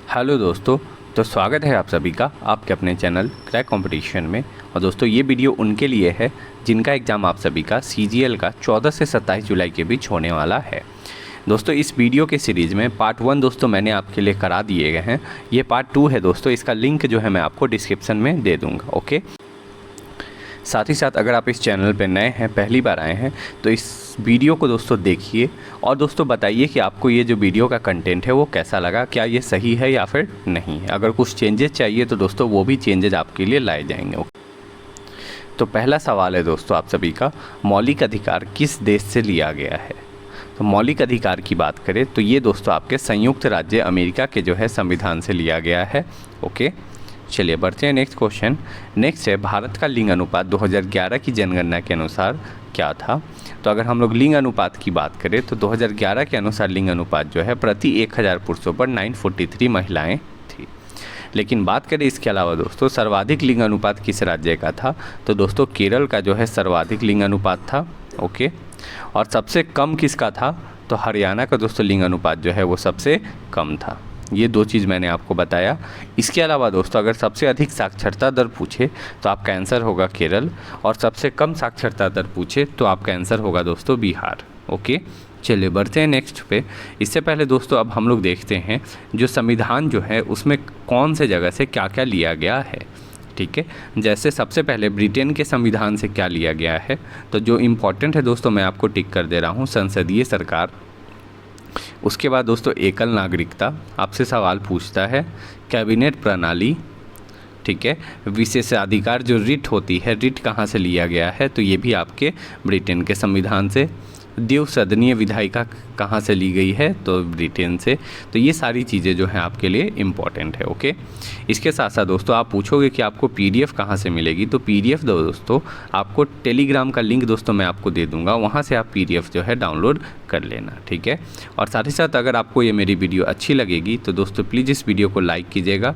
Hello दोस्तों, तो स्वागत है आप सभी का आपके अपने चैनल क्रैक कंपटीशन में। और दोस्तों ये वीडियो उनके लिए है जिनका एग्ज़ाम आप सभी का CGL का 14 से 27 जुलाई के बीच होने वाला है। दोस्तों इस वीडियो के सीरीज़ में पार्ट 1 दोस्तों मैंने आपके लिए करा दिए गए हैं। ये पार्ट 2 है दोस्तों, इसका लिंक जो है मैं आपको डिस्क्रिप्शन में दे दूँगा। ओके, साथ ही साथ अगर आप इस चैनल पर नए हैं, पहली बार आए हैं, तो इस वीडियो को दोस्तों देखिए और दोस्तों बताइए कि आपको ये जो वीडियो का कंटेंट है वो कैसा लगा, क्या ये सही है या फिर नहीं है। अगर कुछ चेंजेस चाहिए तो दोस्तों वो भी चेंजेस आपके लिए लाए जाएंगे। तो पहला सवाल है दोस्तों आप सभी का, मौलिक अधिकार किस देश से लिया गया है। तो मौलिक अधिकार की बात करें तो ये दोस्तों आपके संयुक्त राज्य अमेरिका के जो है संविधान से लिया गया है। ओके, चलिए बढ़ते हैं नेक्स्ट क्वेश्चन। नेक्स्ट है, भारत का लिंग अनुपात 2011 की जनगणना के अनुसार क्या था। तो अगर हम लोग लिंग अनुपात की बात करें तो 2011 के अनुसार लिंग अनुपात जो है प्रति 1000 पुरुषों पर 943 महिलाएं थी। लेकिन बात करें इसके अलावा दोस्तों सर्वाधिक लिंग अनुपात किस राज्य का था, तो दोस्तों केरल का जो है सर्वाधिक लिंग अनुपात था। ओके, और सबसे कम किसका था, तो हरियाणा का दोस्तों लिंग अनुपात जो है वो सबसे कम था। ये दो चीज़ मैंने आपको बताया। इसके अलावा दोस्तों अगर सबसे अधिक साक्षरता दर पूछे तो आपका आंसर होगा केरल, और सबसे कम साक्षरता दर पूछे तो आपका आंसर होगा दोस्तों बिहार। ओके, चलिए बढ़ते हैं नेक्स्ट पे। इससे पहले दोस्तों अब हम लोग देखते हैं जो संविधान जो है उसमें कौन से जगह से क्या क्या लिया गया है। ठीक है, जैसे सबसे पहले ब्रिटेन के संविधान से क्या लिया गया है, तो जो इम्पोर्टेंट है दोस्तों मैं आपको टिक कर दे रहा हूँ, संसदीय सरकार। उसके बाद दोस्तों एकल नागरिकता, आपसे सवाल पूछता है कैबिनेट प्रणाली। ठीक है, विशेषाधिकार जो रिट होती है, रिट कहाँ से लिया गया है, तो ये भी आपके ब्रिटेन के संविधान से। द्विसदनीय विधायिका कहाँ से ली गई है, तो ब्रिटेन से। तो ये सारी चीज़ें जो हैं आपके लिए इम्पॉर्टेंट है। ओके, इसके साथ साथ दोस्तों आप पूछोगे कि आपको PDF कहाँ से मिलेगी, तो PDF दोस्तों आपको टेलीग्राम का लिंक दोस्तों मैं आपको दे दूँगा, वहाँ से आप PDF जो है डाउनलोड कर लेना। ठीक है, और साथ ही साथ अगर आपको ये मेरी वीडियो अच्छी लगेगी तो दोस्तों प्लीज़ इस वीडियो को लाइक कीजिएगा,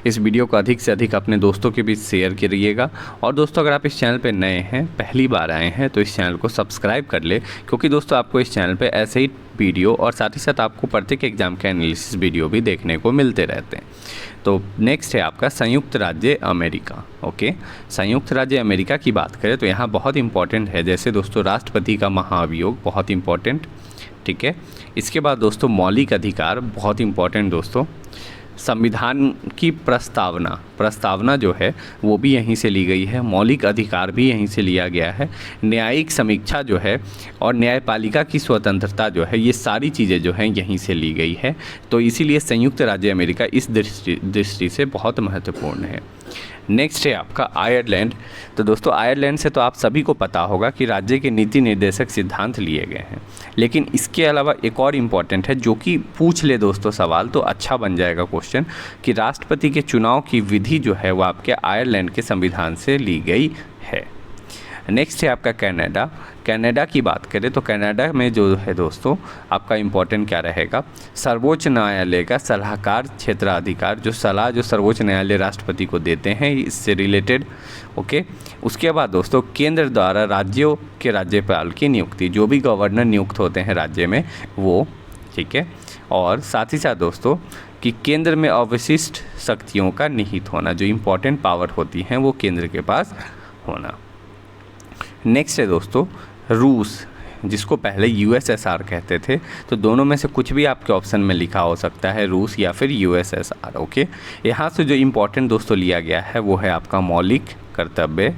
इस वीडियो को अधिक से अधिक अपने दोस्तों के बीच शेयर करिएगा। और दोस्तों अगर आप इस चैनल पर नए हैं, पहली बार आए हैं, तो इस चैनल को सब्सक्राइब कर ले, क्योंकि दोस्तों आपको इस चैनल पे ऐसे ही वीडियो और साथ ही साथ आपको प्रत्येक एग्जाम के एनालिसिस वीडियो भी देखने को मिलते रहते हैं। तो नेक्स्ट है आपका संयुक्त राज्य अमेरिका। ओके, संयुक्त राज्य अमेरिका की बात करें तो यहाँ बहुत इंपॉर्टेंट है, जैसे दोस्तों राष्ट्रपति का महाभियोग बहुत इंपॉर्टेंट। ठीक है, इसके बाद दोस्तों मौलिक अधिकार बहुत इंपॉर्टेंट दोस्तों। संविधान की प्रस्तावना जो है वो भी यहीं से ली गई है, मौलिक अधिकार भी यहीं से लिया गया है। न्यायिक समीक्षा जो है और न्यायपालिका की स्वतंत्रता जो है, ये सारी चीज़ें जो हैं यहीं से ली गई है। तो इसीलिए संयुक्त राज्य अमेरिका इस दृष्टि से बहुत महत्वपूर्ण है। नेक्स्ट है आपका आयरलैंड। तो दोस्तों आयरलैंड से तो आप सभी को पता होगा कि राज्य के नीति निर्देशक सिद्धांत लिए गए हैं, लेकिन इसके अलावा एक और इम्पॉर्टेंट है जो कि पूछ ले दोस्तों सवाल तो अच्छा बन जाएगा क्वेश्चन, कि राष्ट्रपति के चुनाव की विधि जो है वो आपके आयरलैंड के संविधान से ली गई है। नेक्स्ट है आपका कनाडा। कनाडा की बात करें तो कनाडा में जो है दोस्तों आपका इम्पोर्टेंट क्या रहेगा, सर्वोच्च न्यायालय का सलाहकार क्षेत्राधिकार, जो सलाह जो सर्वोच्च न्यायालय राष्ट्रपति को देते हैं इससे रिलेटेड। ओके, उसके बाद दोस्तों केंद्र द्वारा राज्यों के राज्यपाल की नियुक्ति, जो भी गवर्नर नियुक्त होते हैं राज्य में वो। ठीक है, और साथ ही साथ दोस्तों कि केंद्र में अवशिष्ट शक्तियों का निहित होना, जो इम्पोर्टेंट पावर होती हैं वो केंद्र के पास होना। नेक्स्ट है दोस्तों रूस, जिसको पहले USSR कहते थे। तो दोनों में से कुछ भी आपके ऑप्शन में लिखा हो सकता है, रूस या फिर USSR। ओके, यहाँ से जो इम्पोर्टेंट दोस्तों लिया गया है वो है आपका मौलिक कर्तव्य।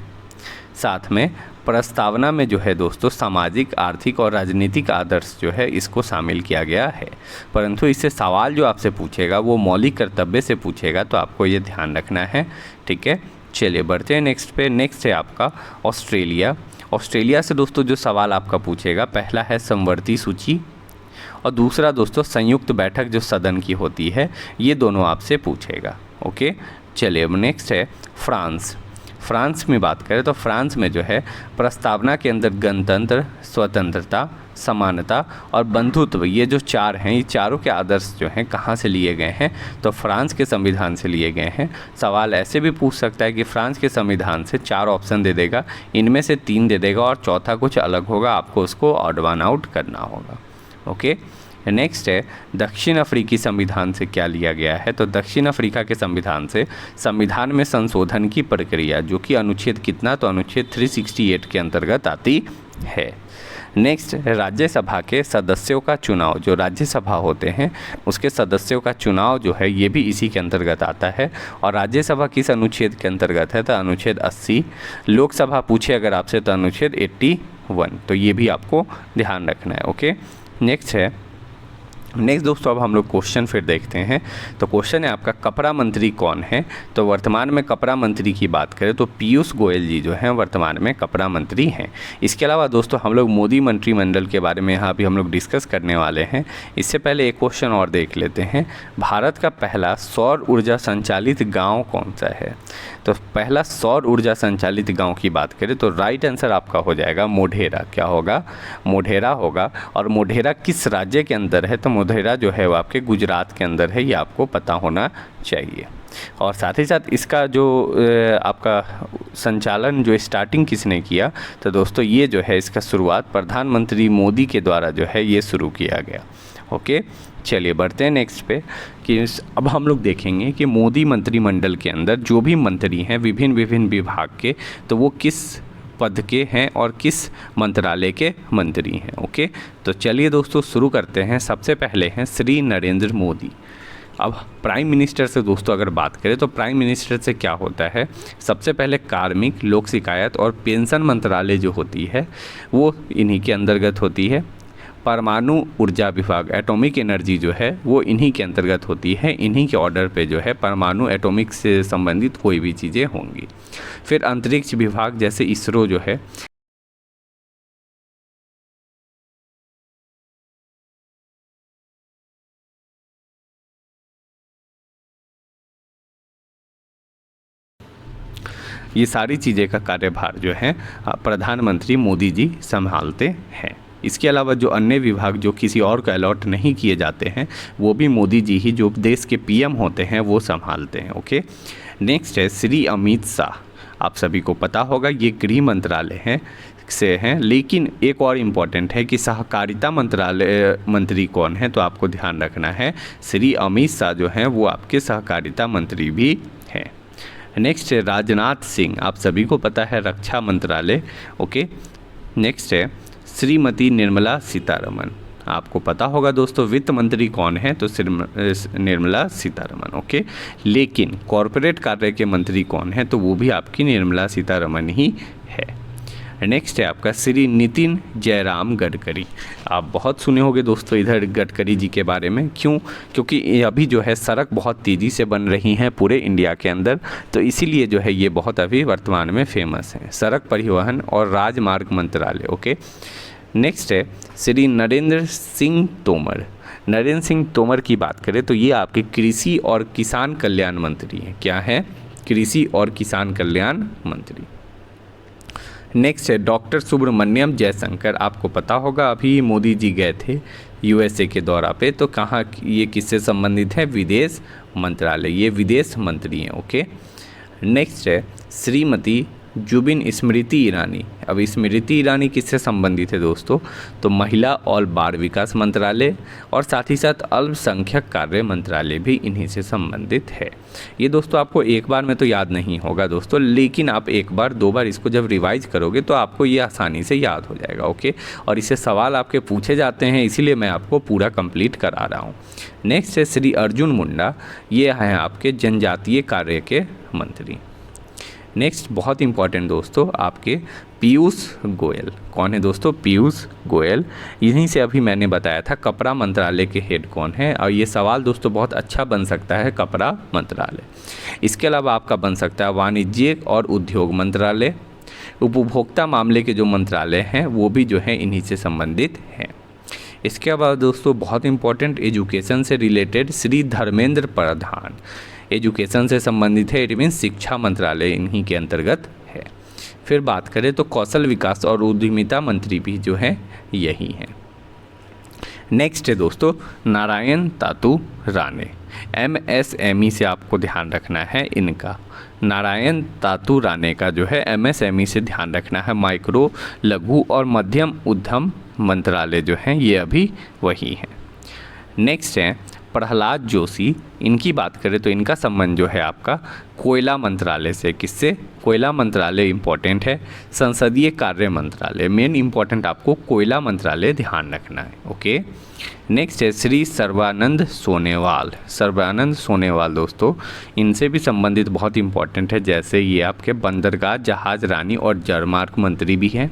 साथ में प्रस्तावना में जो है दोस्तों सामाजिक, आर्थिक और राजनीतिक आदर्श जो है इसको शामिल किया गया है, परंतु इससे सवाल जो आपसे पूछेगा वो मौलिक कर्तव्य से पूछेगा, तो आपको ये ध्यान रखना है। ठीक है, चलिए बढ़ते हैं नेक्स्ट पे। नेक्स्ट है आपका ऑस्ट्रेलिया। ऑस्ट्रेलिया से दोस्तों जो सवाल आपका पूछेगा, पहला है समवर्ती सूची और दूसरा दोस्तों संयुक्त बैठक जो सदन की होती है, ये दोनों आपसे पूछेगा। ओके, चलिए अब नेक्स्ट है फ्रांस। फ्रांस में बात करें तो फ्रांस में जो है प्रस्तावना के अंदर गणतंत्र, स्वतंत्रता, समानता और बंधुत्व, ये जो चार हैं, ये चारों के आदर्श जो हैं कहाँ से लिए गए हैं, तो फ्रांस के संविधान से लिए गए हैं। सवाल ऐसे भी पूछ सकता है कि फ्रांस के संविधान से 4 ऑप्शन दे देगा, इनमें से 3 दे देगा और चौथा कुछ अलग होगा, आपको उसको ऑड वन आउट करना होगा। ओके, नेक्स्ट है दक्षिण अफ्रीकी संविधान से क्या लिया गया है, तो दक्षिण अफ्रीका के संविधान से संविधान में संशोधन की प्रक्रिया, जो कि अनुच्छेद कितना, तो अनुच्छेद 368 के अंतर्गत आती है। नेक्स्ट राज्यसभा के सदस्यों का चुनाव, जो राज्यसभा होते हैं उसके सदस्यों का चुनाव जो है ये भी इसी के अंतर्गत आता है। और राज्यसभा किस अनुच्छेद के अंतर्गत है, तो अनुच्छेद 80। लोकसभा पूछे अगर आपसे तो अनुच्छेद 81, तो ये भी आपको ध्यान रखना है। ओके, नेक्स्ट दोस्तों अब हम लोग क्वेश्चन फिर देखते हैं। तो क्वेश्चन है आपका कपड़ा मंत्री कौन है, तो वर्तमान में कपड़ा मंत्री की बात करें तो पीयूष गोयल जी जो हैं वर्तमान में कपड़ा मंत्री हैं। इसके अलावा दोस्तों हम लोग मोदी मंत्रिमंडल के बारे में यहाँ भी हम लोग डिस्कस करने वाले हैं। इससे पहले एक क्वेश्चन और देख लेते हैं, भारत का पहला सौर ऊर्जा संचालित गाँव कौन सा है, तो पहला सौर ऊर्जा संचालित गांव की बात करें तो राइट आंसर आपका हो जाएगा मोढेरा। क्या होगा, मोढेरा होगा। और मोढेरा किस राज्य के अंदर है, तो मोढेरा जो है वो आपके गुजरात के अंदर है, ये आपको पता होना चाहिए। और साथ ही साथ इसका जो आपका संचालन जो स्टार्टिंग किसने किया, तो दोस्तों ये जो है इसका शुरुआत प्रधानमंत्री मोदी के द्वारा जो है ये शुरू किया गया। ओके, चलिए बढ़ते हैं नेक्स्ट पे कि अब हम लोग देखेंगे कि मोदी मंत्रिमंडल के अंदर जो भी मंत्री हैं विभिन्न विभाग के, तो वो किस पद के हैं और किस मंत्रालय के मंत्री हैं। ओके, तो चलिए दोस्तों शुरू करते हैं। सबसे पहले हैं श्री नरेंद्र मोदी। अब प्राइम मिनिस्टर से दोस्तों अगर बात करें तो प्राइम मिनिस्टर से क्या होता है, सबसे पहले कार्मिक, लोक शिकायत और पेंशन मंत्रालय जो होती है वो इन्हीं के अंतर्गत होती है। परमाणु ऊर्जा विभाग, एटॉमिक एनर्जी जो है वो इन्हीं के अंतर्गत होती है। इन्हीं के ऑर्डर पे जो है परमाणु एटॉमिक से संबंधित कोई भी चीज़ें होंगी। फिर अंतरिक्ष विभाग जैसे इसरो जो है, ये सारी चीज़ें का कार्यभार जो है प्रधानमंत्री मोदी जी संभालते हैं। इसके अलावा जो अन्य विभाग जो किसी और को अलॉट नहीं किए जाते हैं वो भी मोदी जी ही, जो देश के पीएम होते हैं, वो संभालते हैं। ओके, नेक्स्ट है श्री अमित शाह। आप सभी को पता होगा ये गृह मंत्रालय हैं से हैं, लेकिन एक और इम्पॉर्टेंट है कि सहकारिता मंत्रालय मंत्री कौन है, तो आपको ध्यान रखना है श्री अमित शाह जो हैं वो आपके सहकारिता मंत्री भी हैं। नेक्स्ट है राजनाथ सिंह, आप सभी को पता है रक्षा मंत्रालय। ओके, नेक्स्ट है श्रीमती निर्मला सीतारमन। आपको पता होगा दोस्तों वित्त मंत्री कौन है, तो निर्मला सीतारमन। ओके, लेकिन कॉरपोरेट कार्य के मंत्री कौन है, तो वो भी आपकी निर्मला सीतारमन ही है। नेक्स्ट है आपका श्री नितिन जयराम गडकरी। आप बहुत सुने होंगे दोस्तों इधर गडकरी जी के बारे में, क्यों, क्योंकि अभी जो है सड़क बहुत तेज़ी से बन रही हैं पूरे इंडिया के अंदर, तो इसीलिए जो है ये बहुत अभी वर्तमान में फेमस है, सड़क परिवहन और राजमार्ग मंत्रालय। ओके, नेक्स्ट है श्री नरेंद्र सिंह तोमर। नरेंद्र सिंह तोमर की बात करें तो ये आपके कृषि और किसान कल्याण मंत्री हैं। क्या है, कृषि और किसान कल्याण मंत्री। नेक्स्ट है डॉक्टर सुब्रमण्यम जयशंकर। आपको पता होगा अभी मोदी जी गए थे यूएसए के दौरा पे, तो कहाँ ये किससे संबंधित है, विदेश मंत्रालय, ये विदेश मंत्री हैं। ओके, नेक्स्ट है श्रीमती जुबिन स्मृति ईरानी। अब स्मृति ईरानी किससे संबंधित है दोस्तों, तो महिला और बाल विकास मंत्रालय और साथ ही साथ अल्पसंख्यक कार्य मंत्रालय भी इन्हीं से संबंधित है। ये दोस्तों आपको एक बार में तो याद नहीं होगा दोस्तों, लेकिन आप एक बार दो बार इसको जब रिवाइज करोगे तो आपको ये आसानी से याद हो जाएगा। ओके, और इससे सवाल आपके पूछे जाते हैं, इसीलिए मैं आपको पूरा कंप्लीट करा रहा हूँ। नेक्स्ट है श्री अर्जुन मुंडा, ये हैं आपके जनजातीय कार्य के मंत्री। नेक्स्ट बहुत इंपॉर्टेंट दोस्तों आपके पीयूष गोयल। कौन है दोस्तों, पीयूष गोयल। यहीं से अभी मैंने बताया था कपड़ा मंत्रालय के हेड कौन है, और ये सवाल दोस्तों बहुत अच्छा बन सकता है कपड़ा मंत्रालय। इसके अलावा आपका बन सकता है वाणिज्यिक और उद्योग मंत्रालय। उपभोक्ता मामले के जो मंत्रालय हैं वो भी जो है इन्हीं से संबंधित हैं। इसके बाद दोस्तों बहुत इंपॉर्टेंट एजुकेशन से रिलेटेड श्री धर्मेंद्र प्रधान, एजुकेशन से संबंधित है, इट मीन्स शिक्षा मंत्रालय इन्हीं के अंतर्गत है। फिर बात करें तो कौशल विकास और उद्यमिता मंत्री भी जो है यही हैं। नेक्स्ट है दोस्तों नारायण तातू राणे। MSME से आपको ध्यान रखना है इनका, नारायण तातू राणे का जो है MSME से ध्यान रखना है, माइक्रो लघु और मध्यम उद्यम मंत्रालय जो हैं ये अभी वही हैं। नेक्स्ट है प्रहलाद जोशी, इनकी बात करें तो इनका संबंध जो है आपका कोयला मंत्रालय से। किससे? कोयला मंत्रालय इम्पोर्टेंट है। संसदीय कार्य मंत्रालय, मेन इम्पोर्टेंट आपको कोयला मंत्रालय ध्यान रखना है। ओके, नेक्स्ट है श्री सर्बानंद सोनेवाल। सर्बानंद सोनेवाल दोस्तों, इनसे भी संबंधित बहुत इंपॉर्टेंट है, जैसे ये आपके बंदरगाह, जहाज रानी और जलमार्ग मंत्री भी हैं।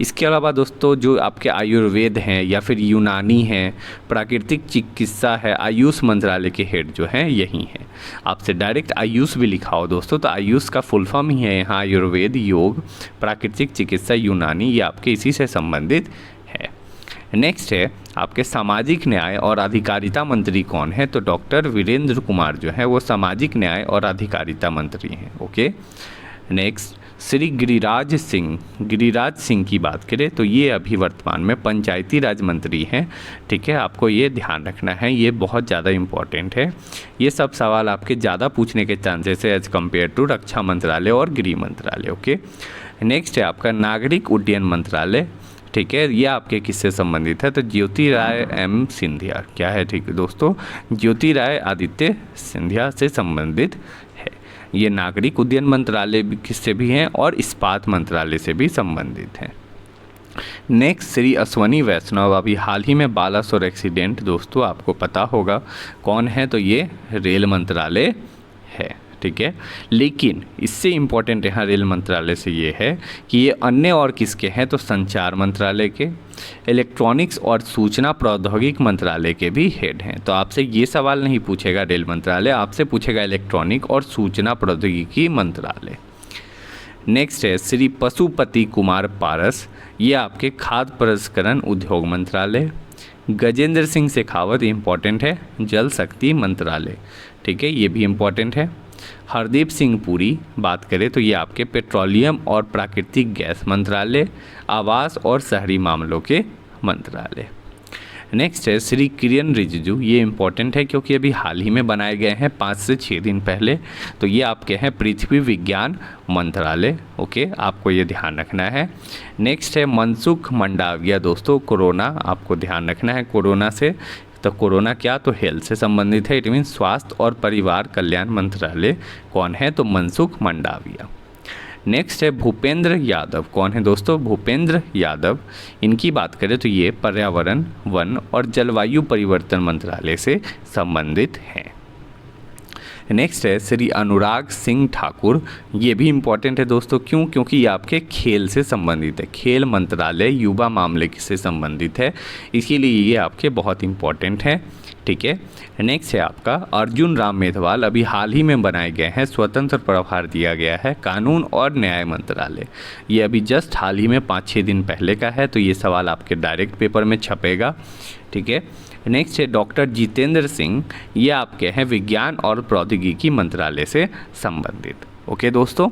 इसके अलावा दोस्तों जो आपके आयुर्वेद हैं या फिर यूनानी हैं, प्राकृतिक चिकित्सा है, आयुष मंत्रालय के हेड जो हैं यही हैं। आपसे डायरेक्ट आयुष भी लिखा हो दोस्तों, तो आयुष का फुल फॉर्म ही है यहाँ आयुर्वेद, योग, प्राकृतिक चिकित्सा, यूनानी, ये आपके इसी से संबंधित है। नेक्स्ट है आपके सामाजिक न्याय और अधिकारिता मंत्री कौन है? तो डॉक्टर वीरेंद्र कुमार जो है वो सामाजिक न्याय और अधिकारिता मंत्री हैं। Okay, next Shri Giriraj Singh. गिरिराज सिंह की बात करें तो ये अभी वर्तमान में पंचायती राज मंत्री हैं। ठीक है, आपको ये ध्यान रखना है, ये बहुत ज़्यादा इम्पॉर्टेंट है। ये सब सवाल आपके ज़्यादा पूछने के चांसेस है एज कम्पेयर टू रक्षा मंत्रालय और गृह मंत्रालय। ओके, नेक्स्ट है आपका नागरिक उड्डयन मंत्रालय। ठीक है, ये आपके किससे संबंधित है? तो ज्योतिराय एम सिंधिया। क्या है? ठीक है दोस्तों, ज्योतिराय आदित्य सिंधिया से संबंधित है। ये नागरिक उड्डयन मंत्रालय किससे भी हैं और इस्पात मंत्रालय से भी संबंधित हैं। नेक्स्ट श्री अश्वनी वैष्णव, अभी हाल ही में बालासोर एक्सीडेंट दोस्तों आपको पता होगा कौन है, तो ये रेल मंत्रालय है। ठीक है, लेकिन इससे इम्पॉर्टेंट यहाँ रेल मंत्रालय से ये है कि ये अन्य और किसके हैं? तो संचार मंत्रालय के, इलेक्ट्रॉनिक्स और सूचना प्रौद्योगिकी मंत्रालय के भी हेड हैं। तो आपसे ये सवाल नहीं पूछेगा रेल मंत्रालय, आपसे पूछेगा इलेक्ट्रॉनिक और सूचना प्रौद्योगिकी मंत्रालय। नेक्स्ट है श्री पशुपति कुमार पारस, ये आपके खाद्य प्रसंस्करण उद्योग मंत्रालय। गजेंद्र सिंह शेखावत इम्पॉर्टेंट है, जल शक्ति मंत्रालय। ठीक है, ये भी इम्पॉर्टेंट है। हरदीप सिंह पुरी बात करें तो ये आपके पेट्रोलियम और प्राकृतिक गैस मंत्रालय, आवास और शहरी मामलों के मंत्रालय। नेक्स्ट है श्री किरेन रिजिजू, ये इम्पॉर्टेंट है क्योंकि अभी हाल ही में बनाए गए हैं 5 से 6 दिन पहले। तो ये आपके हैं पृथ्वी विज्ञान मंत्रालय। ओके, आपको ये ध्यान रखना है। नेक्स्ट है मनसुख मंडाविया दोस्तों, कोरोना आपको ध्यान रखना है। कोरोना से तो कोरोना क्या? तो हेल्थ से संबंधित है, इट मीन स्वास्थ्य और परिवार कल्याण मंत्रालय कौन है? तो मनसुख मंडाविया। नेक्स्ट है भूपेंद्र यादव, कौन है दोस्तों? भूपेंद्र यादव। इनकी बात करें तो ये पर्यावरण, वन और जलवायु परिवर्तन मंत्रालय से संबंधित हैं। नेक्स्ट है श्री अनुराग सिंह ठाकुर, ये भी इम्पॉर्टेंट है दोस्तों। क्यों? क्योंकि ये आपके खेल से संबंधित है, खेल मंत्रालय, युवा मामले से संबंधित है, इसीलिए ये आपके बहुत इम्पॉर्टेंट है। ठीक है, नेक्स्ट है आपका अर्जुन राम मेघवाल, अभी हाल ही में बनाए गए हैं, स्वतंत्र प्रभार दिया गया है, कानून और न्याय मंत्रालय। ये अभी जस्ट हाल ही में 5-6 दिन पहले का है, तो ये सवाल आपके डायरेक्ट पेपर में छपेगा। ठीक है, नेक्स्ट है डॉक्टर जितेंद्र सिंह, ये आपके हैं विज्ञान और प्रौद्योगिकी मंत्रालय से संबंधित। ओके दोस्तों,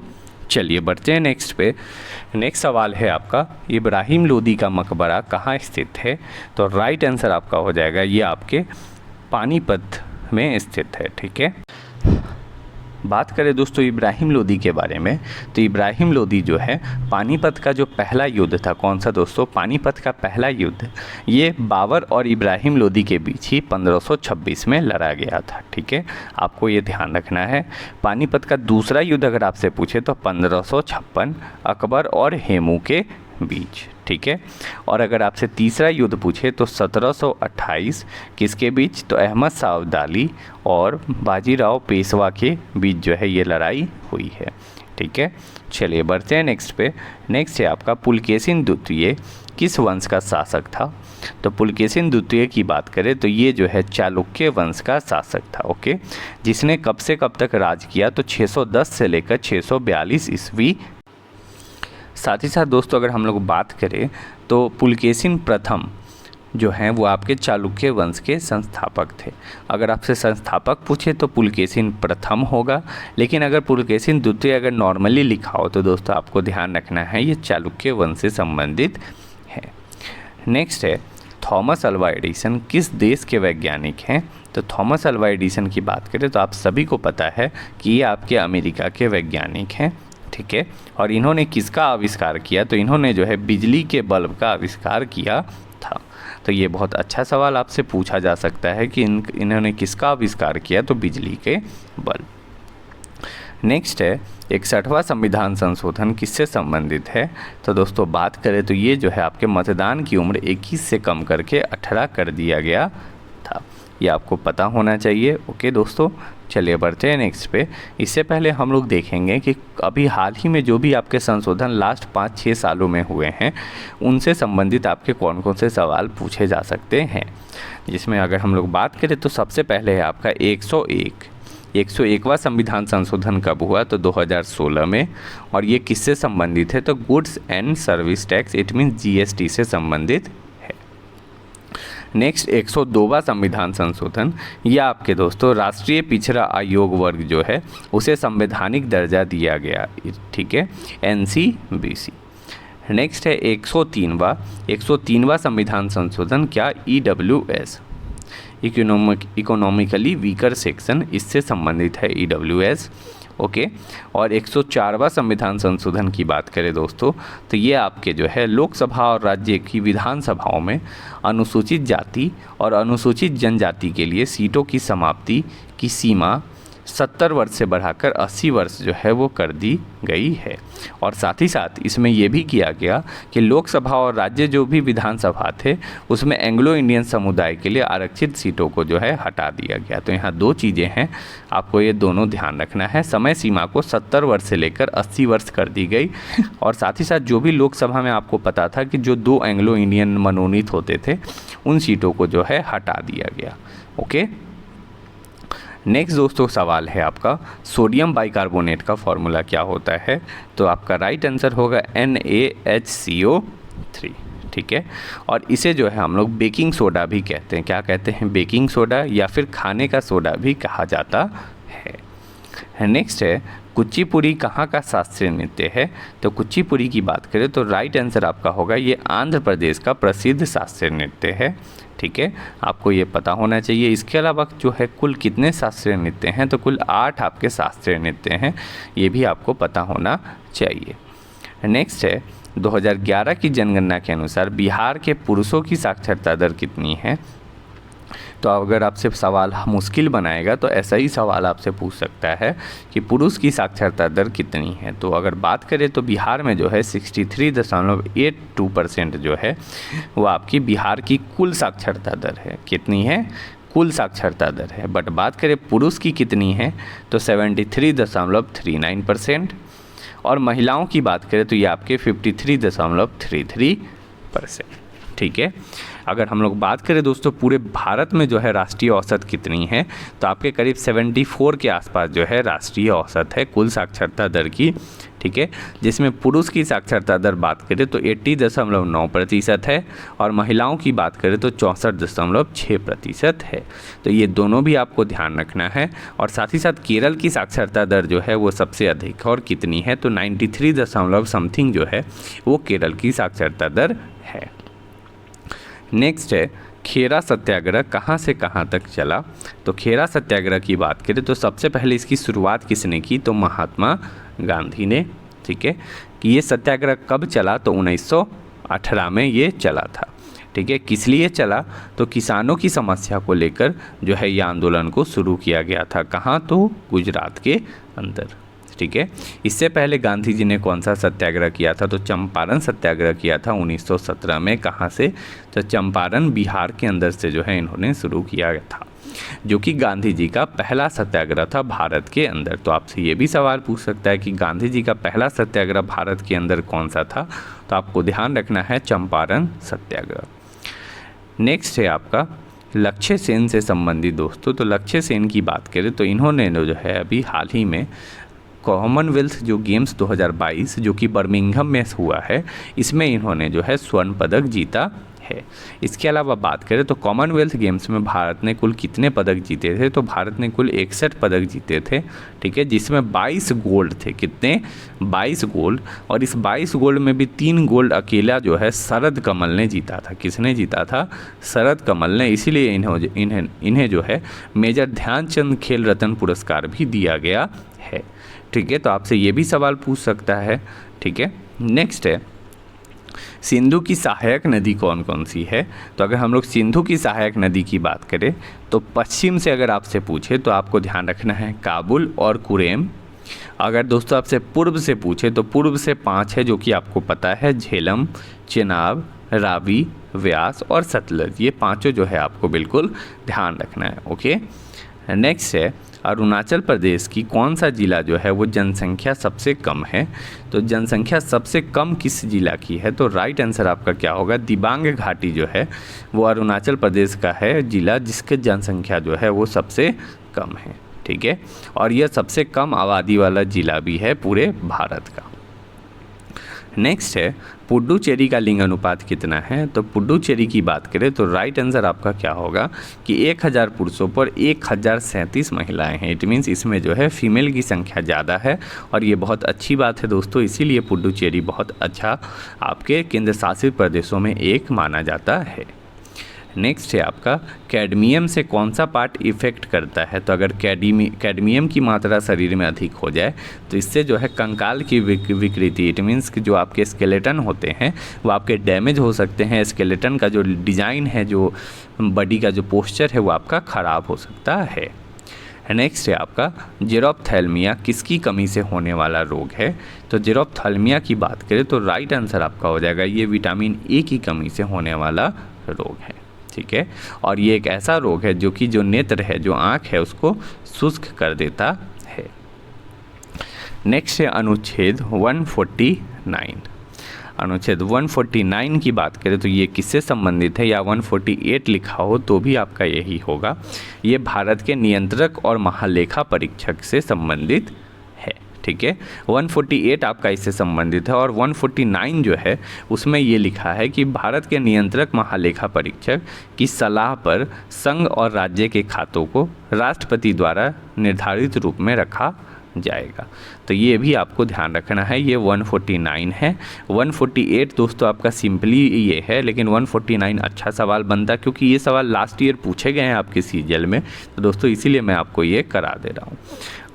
चलिए बढ़ते हैं नेक्स्ट पे। नेक्स्ट सवाल है आपका इब्राहिम लोदी का मकबरा कहाँ स्थित है? तो राइट आंसर आपका हो जाएगा ये आपके पानीपत में स्थित है। ठीक है, बात करें दोस्तों इब्राहिम लोदी के बारे में, तो इब्राहिम लोदी जो है पानीपत का जो पहला युद्ध था, कौन सा दोस्तों? पानीपत का पहला युद्ध ये बाबर और इब्राहिम लोदी के बीच ही 1526 में लड़ा गया था। ठीक है, आपको ये ध्यान रखना है। पानीपत का दूसरा युद्ध अगर आपसे पूछे तो 1556 अकबर और हेमू के बीच। ठीक है, और अगर आपसे तीसरा युद्ध पूछे तो 1728 किसके बीच? तो अहमद शाह अब्दाली और बाजीराव पेशवा के बीच जो है ये लड़ाई हुई है। ठीक है, चलिए बढ़ते हैं नेक्स्ट पे। नेक्स्ट है आपका पुलकेशिन द्वितीय किस वंश का शासक था? तो पुलकेशिन द्वितीय की बात करें तो ये जो है चालुक्य वंश का शासक था। ओके, जिसने कब से कब तक राज किया? तो 610 से लेकर 642 ईस्वी। साथ ही साथ दोस्तों अगर हम लोग बात करें तो पुलकेशिन प्रथम जो हैं वो आपके चालुक्य वंश के संस्थापक थे। अगर आपसे संस्थापक पूछे तो पुलकेशिन प्रथम होगा, लेकिन अगर पुलकेशिन द्वितीय अगर नॉर्मली लिखा हो तो दोस्तों आपको ध्यान रखना है ये चालुक्य वंश से संबंधित है। नेक्स्ट है थॉमस अल्वा एडिसन किस देश के वैज्ञानिक हैं? तो थॉमस अल्वा एडिसन की बात करें तो आप सभी को पता है कि ये आपके अमेरिका के वैज्ञानिक हैं। ठीक है, और इन्होंने किसका आविष्कार किया? तो इन्होंने जो है बिजली के बल्ब का आविष्कार किया था। तो ये बहुत अच्छा सवाल आपसे पूछा जा सकता है कि इन्होंने किसका आविष्कार किया, तो बिजली के बल्ब। नेक्स्ट है 61वां संविधान संशोधन किससे संबंधित है। तो दोस्तों बात करें तो ये जो है आपके मतदान की उम्र 21 से कम करके 18 कर दिया गया था, ये आपको पता होना चाहिए। ओके दोस्तों, चलिए बढ़ते हैं नेक्स्ट पे। इससे पहले हम लोग देखेंगे कि अभी हाल ही में जो भी आपके संशोधन लास्ट 5-6 सालों में हुए हैं उनसे संबंधित आपके कौन कौन से सवाल पूछे जा सकते हैं। जिसमें अगर हम लोग बात करें तो सबसे पहले है आपका 101वां संविधान संशोधन कब हुआ, तो 2016 में, और ये किससे संबंधित है, तो goods and service tax, it means GST से संबंधित है। नेक्स्ट 102वां संविधान संशोधन, यह आपके दोस्तों राष्ट्रीय पिछड़ा आयोग वर्ग जो है उसे संवैधानिक दर्जा दिया गया, ठीक है, NCBC। नेक्स्ट है 103वां संविधान संशोधन, क्या EWS, इकोनॉमिकली वीकर सेक्शन, इससे संबंधित है EWS। ओके, और 104वां संविधान संशोधन की बात करें दोस्तों तो ये आपके जो है लोकसभा और राज्य की विधानसभाओं में अनुसूचित जाति और अनुसूचित जनजाति के लिए सीटों की समाप्ति की सीमा 70 वर्ष से बढ़ाकर 80 वर्ष जो है वो कर दी गई है। और साथ ही साथ इसमें यह भी किया गया कि लोकसभा और राज्य जो भी विधानसभा थे उसमें एंग्लो इंडियन समुदाय के लिए आरक्षित सीटों को जो है हटा दिया गया। तो यहाँ दो चीज़ें हैं, आपको ये दोनों ध्यान रखना है। समय सीमा को 70 वर्ष से लेकर 80 वर्ष कर दी गई, और साथ ही साथ जो भी लोकसभा में आपको पता था कि जो 2 एंग्लो इंडियन मनोनीत होते थे उन सीटों को जो है हटा दिया गया। ओके, नेक्स्ट दोस्तों सवाल है आपका सोडियम बाइकार्बोनेट का फॉर्मूला क्या होता है, तो आपका राइट आंसर होगा NaHCO3, ठीक है। और इसे जो है हम लोग बेकिंग सोडा भी कहते हैं, क्या कहते हैं, बेकिंग सोडा या फिर खाने का सोडा भी कहा जाता है। नेक्स्ट है कुचिपुड़ी कहाँ का शास्त्रीय नृत्य है, तो कुचिपुड़ी की बात करें तो राइट आंसर आपका होगा ये आंध्र प्रदेश का प्रसिद्ध शास्त्रीय नृत्य है, ठीक है, आपको ये पता होना चाहिए। इसके अलावा जो है कुल कितने शास्त्रीय नृत्य हैं, तो कुल 8 आपके शास्त्रीय नृत्य हैं, ये भी आपको पता होना चाहिए। नेक्स्ट है 2011 की जनगणना के अनुसार बिहार के पुरुषों की साक्षरता दर कितनी है, तो अगर आपसे सवाल मुश्किल बनाएगा तो ऐसा ही सवाल आपसे पूछ सकता है कि पुरुष की साक्षरता दर कितनी है। तो अगर बात करें तो बिहार में जो है 63.82% जो है वो आपकी बिहार की कुल साक्षरता दर है। कितनी है, कुल साक्षरता दर है। बट बात करें पुरुष की कितनी है तो 73.39%, और महिलाओं की बात करें तो ये आपके 53.33%, ठीक है। अगर हम लोग बात करें दोस्तों पूरे भारत में जो है राष्ट्रीय औसत कितनी है, तो आपके करीब 74 के आसपास जो है राष्ट्रीय औसत है कुल साक्षरता दर की, ठीक है, जिसमें पुरुष की साक्षरता दर बात करें तो 80.9% है, और महिलाओं की बात करें तो 64.6% है। तो ये दोनों भी आपको ध्यान रखना है। और साथ ही साथ केरल की साक्षरता दर जो है वो सबसे अधिक और कितनी है, तो 93 समथिंग जो है वो केरल की साक्षरता दर है। नेक्स्ट है खेरा सत्याग्रह कहाँ से कहाँ तक चला, तो खेरा सत्याग्रह की बात करें तो सबसे पहले इसकी शुरुआत किसने की, तो महात्मा गांधी ने, ठीक है। कि ये सत्याग्रह कब चला, तो 1918 में ये चला था, ठीक है। किस लिए चला, तो किसानों की समस्या को लेकर जो है ये आंदोलन को शुरू किया गया था। कहाँ, तो गुजरात के अंदर, ठीक है। इससे पहले गांधी जी ने कौन सा सत्याग्रह किया था, तो चंपारण सत्याग्रह किया था 1917 में। कहाँ से, तो चंपारण बिहार के अंदर से जो है इन्होंने शुरू किया था, जो कि गांधी जी का पहला सत्याग्रह था भारत के अंदर। तो आपसे ये भी सवाल पूछ सकता है कि गांधी जी का पहला सत्याग्रह भारत के अंदर कौन सा था, तो आपको ध्यान रखना है चंपारण सत्याग्रह। नेक्स्ट है आपका लक्ष्य सेन से संबंधित दोस्तों, तो लक्ष्य सेन की बात करें तो इन्होंने जो है अभी हाल ही में कॉमनवेल्थ जो गेम्स 2022 जो कि बर्मिंघम में हुआ है, इसमें इन्होंने जो है स्वर्ण पदक जीता है। इसके अलावा बात करें तो कॉमनवेल्थ गेम्स में भारत ने कुल कितने पदक जीते थे, तो भारत ने कुल 61 पदक जीते थे, ठीक है, जिसमें 22 गोल्ड थे। कितने, 22 गोल्ड। और इस 22 गोल्ड में भी 3 गोल्ड अकेला जो है शरद कमल ने जीता था। किसने जीता था, शरद कमल ने। इसीलिए इन्हें जो है मेजर ध्यानचंद खेल रत्न पुरस्कार भी दिया गया है, ठीक है। तो आपसे ये भी सवाल पूछ सकता है, ठीक है। नेक्स्ट है सिंधु की सहायक नदी कौन कौन सी है? तो अगर हम लोग सिंधु की सहायक नदी की बात करें तो पश्चिम से अगर आपसे पूछे तो आपको ध्यान रखना है काबुल और कुरेम। अगर दोस्तों आपसे पूर्व से पूछे तो पूर्व से 5 है जो कि आपको पता है, झेलम, चेनाब, रावी, व्यास और सतलज। ये पांचों जो है आपको बिल्कुल ध्यान रखना है। ओके, नेक्स्ट है अरुणाचल प्रदेश की कौन सा ज़िला जो है वो जनसंख्या सबसे कम है? तो जनसंख्या सबसे कम किस ज़िला की है? तो राइट आंसर आपका क्या होगा? दिबांग घाटी जो है वो अरुणाचल प्रदेश का है ज़िला जिसकी जनसंख्या जो है वो सबसे कम है। ठीक है, और यह सबसे कम आबादी वाला ज़िला भी है पूरे भारत का। नेक्स्ट है पुडुचेरी का लिंग अनुपात कितना है? तो पुडुचेरी की बात करें तो राइट आंसर आपका क्या होगा कि 1000 पुरुषों पर 1037 महिलाएं हैं। इट मीन्स इसमें जो है फीमेल की संख्या ज़्यादा है और ये बहुत अच्छी बात है दोस्तों, इसीलिए पुडुचेरी बहुत अच्छा आपके केंद्र शासित प्रदेशों में एक माना जाता है। नेक्स्ट है आपका कैडमियम से कौन सा पार्ट इफ़ेक्ट करता है? तो अगर कैडमियम की मात्रा शरीर में अधिक हो जाए तो इससे जो है कंकाल की विकृति, इट मीन्स कि जो आपके स्केलेटन होते हैं वो आपके डैमेज हो सकते हैं। स्केलेटन का जो डिज़ाइन है, जो बॉडी का जो पोस्चर है वो आपका ख़राब हो सकता है। नेक्स्ट है आपका जेरोप्थैल्मिया किसकी कमी से होने वाला रोग है? तो जेरोप्थैल्मिया की बात करें तो राइट आंसर आपका हो जाएगा ये विटामिन ए की कमी से होने वाला रोग है। ठीक है, और ये एक ऐसा रोग है जो कि जो नेत्र है, जो आँख है, उसको शुष्क कर देता है। नेक्स्ट है अनुच्छेद 149। अनुच्छेद 149 की बात करें तो ये किससे संबंधित है, या 148 लिखा हो तो भी आपका यही होगा। ये भारत के नियंत्रक और महालेखा परीक्षक से संबंधित है। ठीक है, 148 आपका इससे संबंधित है और 149 जो है उसमें ये लिखा है कि भारत के नियंत्रक महालेखा परीक्षक की सलाह पर संघ और राज्य के खातों को राष्ट्रपति द्वारा निर्धारित रूप में रखा जाएगा। तो ये भी आपको ध्यान रखना है, ये 149 है। 148 दोस्तों आपका सिंपली ये है, लेकिन 149 अच्छा सवाल बनता क्योंकि ये सवाल लास्ट ईयर पूछे गए हैं आपके सीजीएल में, तो दोस्तों इसीलिए मैं आपको ये करा दे रहा हूँ।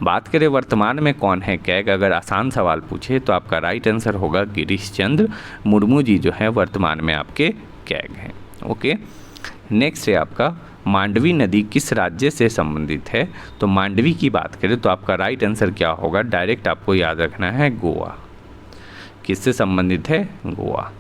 बात करें वर्तमान में कौन है कैग, अगर आसान सवाल पूछे तो आपका राइट आंसर होगा गिरीश चंद्र मुर्मू जी जो है वर्तमान में आपके कैग हैं। ओके, नेक्स्ट है आपका मांडवी नदी किस राज्य से संबंधित है? तो मांडवी की बात करें तो आपका राइट आंसर क्या होगा? डायरेक्ट आपको याद रखना है गोवा। किससे संबंधित है? गोवा।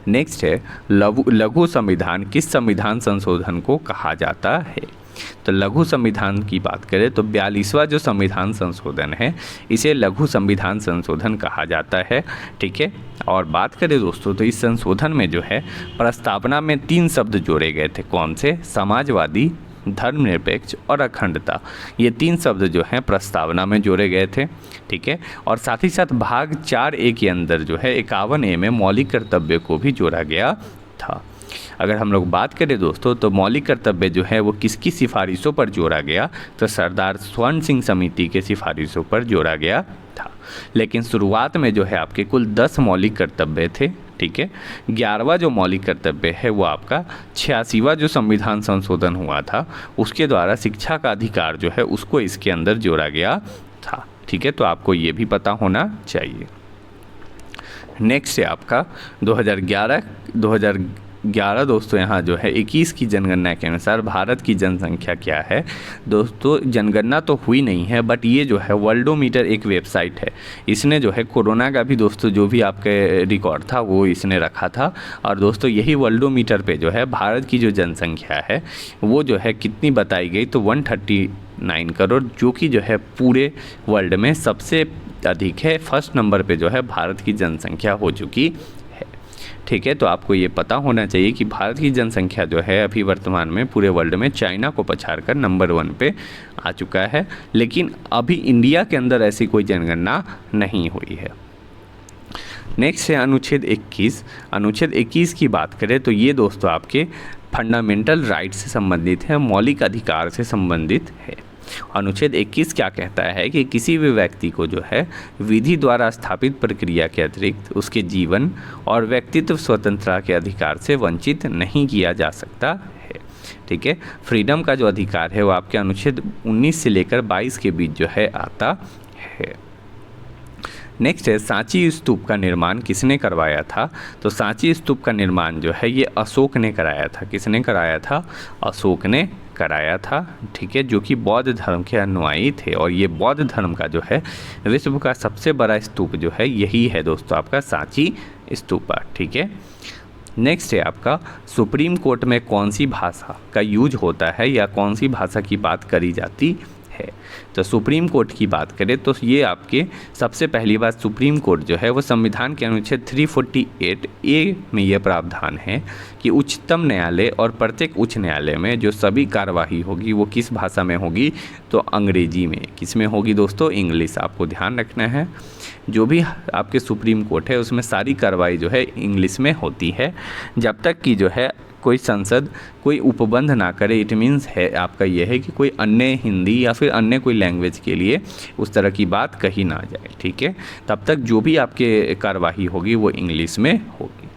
नेक्स्ट है लघु संविधान किस संविधान संशोधन को कहा जाता है? तो लघु संविधान की बात करें तो 42वां जो संविधान संशोधन है इसे लघु संविधान संशोधन कहा जाता है। ठीक है, और बात करें दोस्तों तो इस संशोधन में जो है प्रस्तावना में 3 शब्द जोड़े गए थे। कौन से? समाजवादी, धर्मनिरपेक्ष और अखंडता। ये 3 शब्द जो हैं प्रस्तावना में जोड़े गए थे। ठीक है, और साथ ही साथ भाग 4A के अंदर जो है 51A में मौलिक कर्तव्य को भी जोड़ा गया था। अगर हम लोग बात करें दोस्तों तो मौलिक कर्तव्य जो है वो किसकी सिफारिशों पर जोड़ा गया? तो सरदार स्वर्ण सिंह समिति के सिफारिशों पर जोड़ा गया था। लेकिन शुरुआत में जो है आपके कुल 10 मौलिक कर्तव्य थे। ठीक है, 11वां जो मौलिक कर्तव्य है वो आपका 86वां जो संविधान संशोधन हुआ था उसके द्वारा शिक्षा का अधिकार जो है उसको इसके अंदर जोड़ा गया था। ठीक है, तो आपको ये भी पता होना चाहिए। नेक्स्ट है आपका 2011 दोस्तों यहाँ जो है 21 की जनगणना के अनुसार भारत की जनसंख्या क्या है? दोस्तों जनगणना तो हुई नहीं है, बट ये जो है वर्ल्डोमीटर एक वेबसाइट है, इसने जो है कोरोना का भी दोस्तों जो भी आपके रिकॉर्ड था वो इसने रखा था। और दोस्तों यही वर्ल्डोमीटर पे जो है भारत की जो जनसंख्या है वो जो है कितनी बताई गई? तो 139 करोड़, जो कि जो है पूरे वर्ल्ड में सबसे अधिक है। फर्स्ट नंबर पे जो है भारत की जनसंख्या हो चुकी है। ठीक है, तो आपको ये पता होना चाहिए कि भारत की जनसंख्या जो है अभी वर्तमान में पूरे वर्ल्ड में चाइना को पछाड़कर नंबर 1 पे आ चुका है, लेकिन अभी इंडिया के अंदर ऐसी कोई जनगणना नहीं हुई है। नेक्स्ट है अनुच्छेद 21। अनुच्छेद 21 की बात करें तो ये दोस्तों आपके फंडामेंटल राइट से संबंधित है, मौलिक अधिकार से संबंधित है। अनुच्छेद 21 क्या कहता है कि किसी भी व्यक्ति को जो है विधि द्वारा स्थापित प्रक्रिया के अतिरिक्त उसके जीवन और व्यक्तित्व स्वतंत्रता के अधिकार से वंचित नहीं किया जा सकता है। ठीक है, फ्रीडम का जो अधिकार है वो आपके अनुच्छेद 19 से लेकर 22 के बीच जो है आता है। नेक्स्ट है सांची स्तूप का निर्माण किसने करवाया था। तो सांची स्तूप का निर्माण जो है ये अशोक ने कराया था। किसने कराया था? अशोक ने कराया था, ठीक है, जो कि बौद्ध धर्म के अनुयायी थे। और ये बौद्ध धर्म का जो है विश्व का सबसे बड़ा स्तूप जो है यही है दोस्तों आपका सांची स्तूपा, ठीक है। नेक्स्ट है आपका सुप्रीम कोर्ट में कौन सी भाषा का यूज होता है या कौन सी भाषा की बात करी जाती है। तो सुप्रीम कोर्ट की बात करें तो ये आपके सबसे पहली बात सुप्रीम कोर्ट जो है वो संविधान के अनुच्छेद 348 ए में ये प्रावधान है कि उच्चतम न्यायालय और प्रत्येक उच्च न्यायालय में जो सभी कार्यवाही होगी वो किस भाषा में होगी, तो अंग्रेजी में। किस में होगी दोस्तों? इंग्लिश। आपको ध्यान रखना है जो भी आपके सुप्रीम कोर्ट है उसमें सारी कार्रवाई जो है इंग्लिश में होती है, जब तक कि जो है कोई संसद कोई उपबंध ना करे। इट मीन्स है आपका यह है कि कोई अन्य हिंदी या फिर अन्य कोई लैंग्वेज के लिए उस तरह की बात कही ना जाए, ठीक है। तब तक जो भी आपके कार्यवाही होगी वो इंग्लिश में होगी।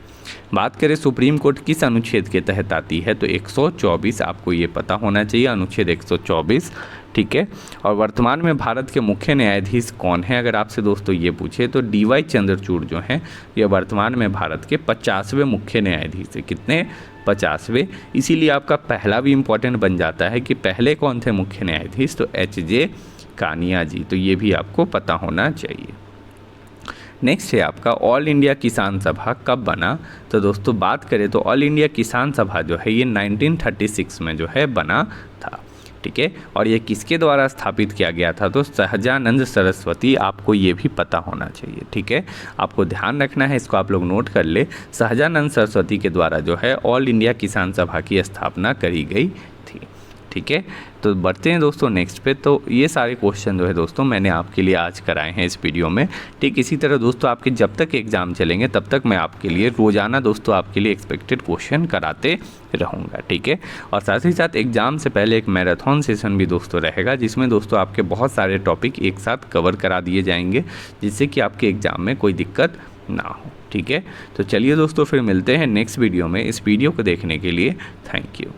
बात करें सुप्रीम कोर्ट किस अनुच्छेद के तहत आती है, तो 124 आपको ये पता होना चाहिए, अनुच्छेद 124, ठीक है। और वर्तमान में भारत के मुख्य न्यायाधीश कौन है, अगर आपसे दोस्तों ये पूछे तो DY चंद्रचूड़ जो हैं ये वर्तमान में भारत के 50वें मुख्य न्यायाधीश है। कितने? 50वें। इसीलिए आपका पहला भी इम्पोर्टेंट बन जाता है कि पहले कौन थे मुख्य न्यायाधीश, तो HJ कानिया जी। तो ये भी आपको पता होना चाहिए। नेक्स्ट है आपका ऑल इंडिया किसान सभा कब बना। तो दोस्तों बात करें तो ऑल इंडिया किसान सभा जो है ये 1936 में जो है बना था, ठीक है। और ये किसके द्वारा स्थापित किया गया था, तो सहजानंद सरस्वती। आपको ये भी पता होना चाहिए, ठीक है। आपको ध्यान रखना है, इसको आप लोग नोट कर ले। सहजानंद सरस्वती के द्वारा जो है ऑल इंडिया किसान सभा की स्थापना करी गई थी, ठीक है। तो बढ़ते हैं दोस्तों नेक्स्ट पे। तो ये सारे क्वेश्चन जो है दोस्तों मैंने आपके लिए आज कराए हैं इस वीडियो में, ठीक। इसी तरह दोस्तों आपके जब तक एग्ज़ाम चलेंगे तब तक मैं आपके लिए रोज़ाना दोस्तों आपके लिए एक्सपेक्टेड क्वेश्चन कराते रहूँगा, ठीक है। और साथ ही साथ एग्ज़ाम से पहले एक मैराथन सेशन भी दोस्तों रहेगा, जिसमें दोस्तों आपके बहुत सारे टॉपिक एक साथ कवर करा दिए जाएंगे, जिससे कि आपके एग्ज़ाम में कोई दिक्कत ना हो, ठीक है। तो चलिए दोस्तों फिर मिलते हैं नेक्स्ट वीडियो में। इस वीडियो को देखने के लिए थैंक यू।